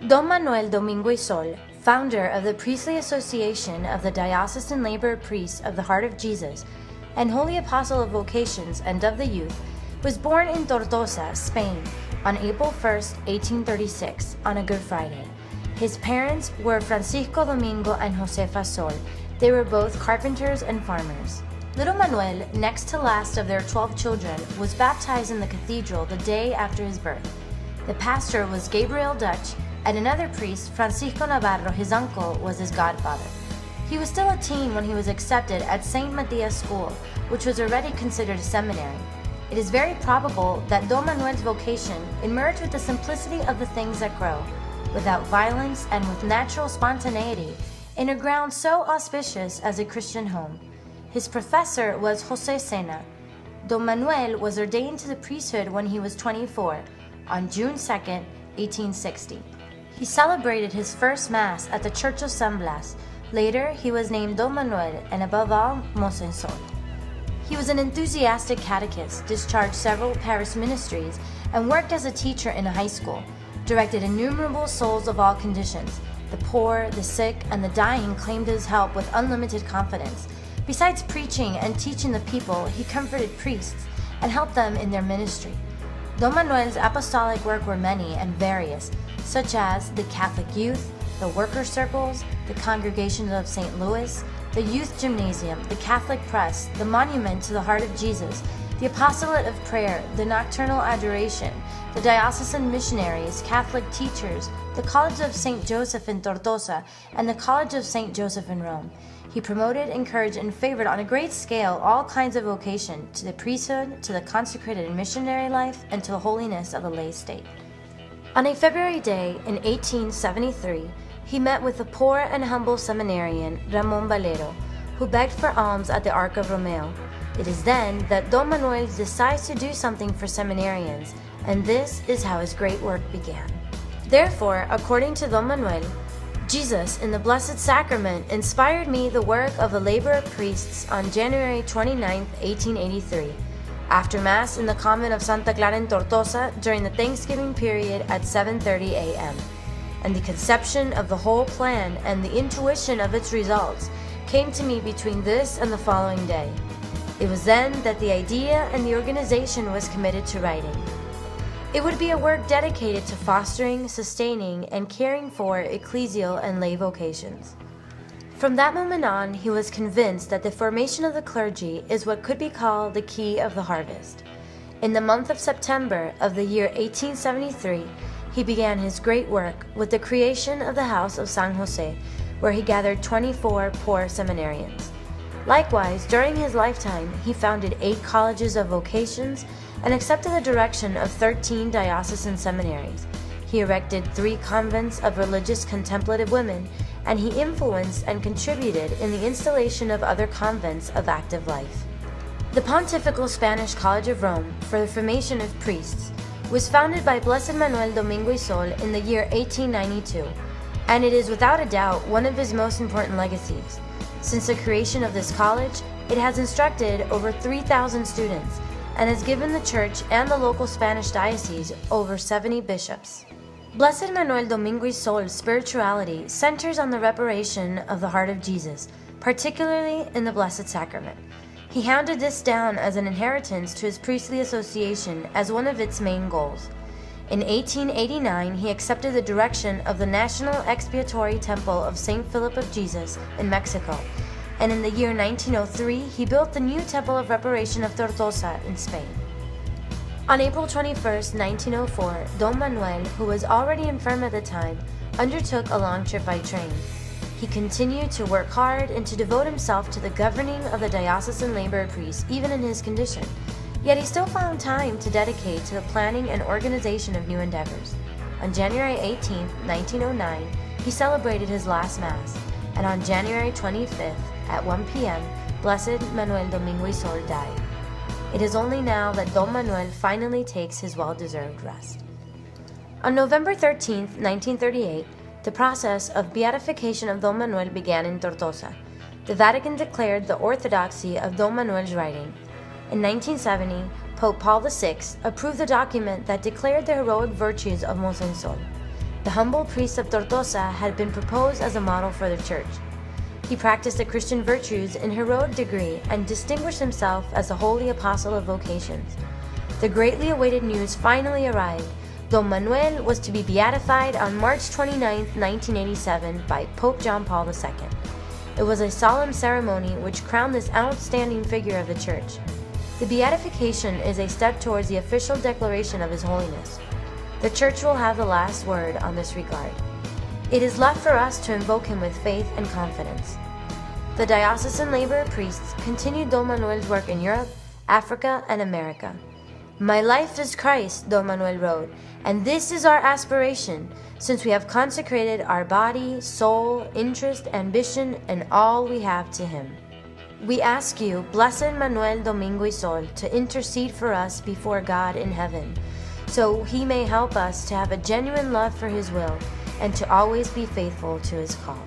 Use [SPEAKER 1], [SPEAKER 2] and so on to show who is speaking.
[SPEAKER 1] Don Manuel Domingo y Sol, founder of the Priestly Association of the Diocesan Laborer Priests of the Heart of Jesus, and Holy Apostle of Vocations and of the Youth, was born in Tortosa, Spain, on April 1, 1836, on a Good Friday. His parents were Francisco Domingo and Josefa Sol. They were both carpenters and farmers. Little Manuel, next to last of their 12 children, was baptized in the cathedral the day after his birth. The pastor was Gabriel Dutch, and another priest, Francisco Navarro, his uncle, was his godfather. He was still a teen when he was accepted at St. Matthias School, which was already considered a seminary. It is very probable that Don Manuel's vocation emerged with the simplicity of the things that grow, without violence and with natural spontaneity, in a ground so auspicious as a Christian home. His professor was José Sena. Don Manuel was ordained to the priesthood when he was 24, on June 2, 1860. He celebrated his first Mass at the Church of San Blas. Later, he was named Don Manuel and above all, Mosén Sol. He was an enthusiastic catechist, discharged several parish ministries, and worked as a teacher in a high school, directed innumerable souls of all conditions. The poor, the sick, and the dying claimed his help with unlimited confidence. Besides preaching and teaching the people, he comforted priests and helped them in their ministry. Don Manuel's apostolic work were many and various, such as the Catholic Youth, the Worker Circles, the Congregations of St. Louis, the Youth Gymnasium, the Catholic Press, the Monument to the Heart of Jesus, the Apostolate of Prayer, the Nocturnal Adoration, the Diocesan Missionaries, Catholic Teachers, the College of St. Joseph in Tortosa, and the College of St. Joseph in Rome. He promoted, encouraged, and favored on a great scale all kinds of vocation, to the priesthood, to the consecrated missionary life, and to the holiness of the lay state. On a February day in 1873, he met with the poor and humble seminarian Ramon Valero, who begged for alms at the Ark of Romeo. It is then that Don Manuel decides to do something for seminarians, and this is how his great work began. Therefore, according to Don Manuel, Jesus in the Blessed Sacrament inspired me the work of the Laborer Priests on January 29, 1883, after Mass in the convent of Santa Clara in Tortosa during the Thanksgiving period at 7:30 a.m. And the conception of the whole plan and the intuition of its results came to me between this and the following day. It was then that the idea and the organization was committed to writing. It would be a work dedicated to fostering, sustaining, and caring for ecclesial and lay vocations. From that moment on, he was convinced that the formation of the clergy is what could be called the key of the harvest. In the month of September of the year 1873, he began his great work with the creation of the House of San Jose, where he gathered 24 poor seminarians. Likewise, during his lifetime, he founded 8 colleges of vocations and accepted the direction of 13 diocesan seminaries. He erected 3 convents of religious contemplative women, and he influenced and contributed in the installation of other convents of active life. The Pontifical Spanish College of Rome for the formation of priests was founded by Blessed Manuel Domingo y Sol in the year 1892, and it is without a doubt one of his most important legacies. Since the creation of this college, it has instructed over 3,000 students and has given the Church and the local Spanish diocese over 70 bishops. Blessed Manuel Domingo y Sol's spirituality centers on the reparation of the heart of Jesus, particularly in the Blessed Sacrament. He handed this down as an inheritance to his priestly association as one of its main goals. In 1889, he accepted the direction of the National Expiatory Temple of St. Philip of Jesus in Mexico, and in the year 1903, he built the new Temple of Reparation of Tortosa in Spain. On April 21, 1904, Don Manuel, who was already infirm at the time, undertook a long trip by train. He continued to work hard and to devote himself to the governing of the Diocesan Laborer Priests, even in his condition. Yet he still found time to dedicate to the planning and organization of new endeavors. On January 18, 1909, he celebrated his last Mass, and on January 25th, at 1 p.m., Blessed Manuel Domingo y Sol died. It is only now that Don Manuel finally takes his well-deserved rest. On November 13, 1938, the process of beatification of Don Manuel began in Tortosa. The Vatican declared the orthodoxy of Don Manuel's writing. In 1970, Pope Paul VI approved the document that declared the heroic virtues of Mosén Sol. the humble priest of Tortosa had been proposed as a model for the church. He practiced the Christian virtues in heroic degree and distinguished himself as the holy apostle of vocations. The greatly awaited news finally arrived. Don Manuel was to be beatified on March 29, 1987 by Pope John Paul II. It was a solemn ceremony which crowned this outstanding figure of the church. The beatification is a step towards the official declaration of His Holiness. The Church will have the last word on this regard. It is left for us to invoke him with faith and confidence. The Diocesan Laborer Priests continued Don Manuel's work in Europe, Africa, and America. "My life is Christ," Don Manuel wrote, "and this is our aspiration, since we have consecrated our body, soul, interest, ambition, and all we have to him." We ask you, Blessed Manuel Domingo y Sol, to intercede for us before God in heaven, so he may help us to have a genuine love for his will and to always be faithful to his call.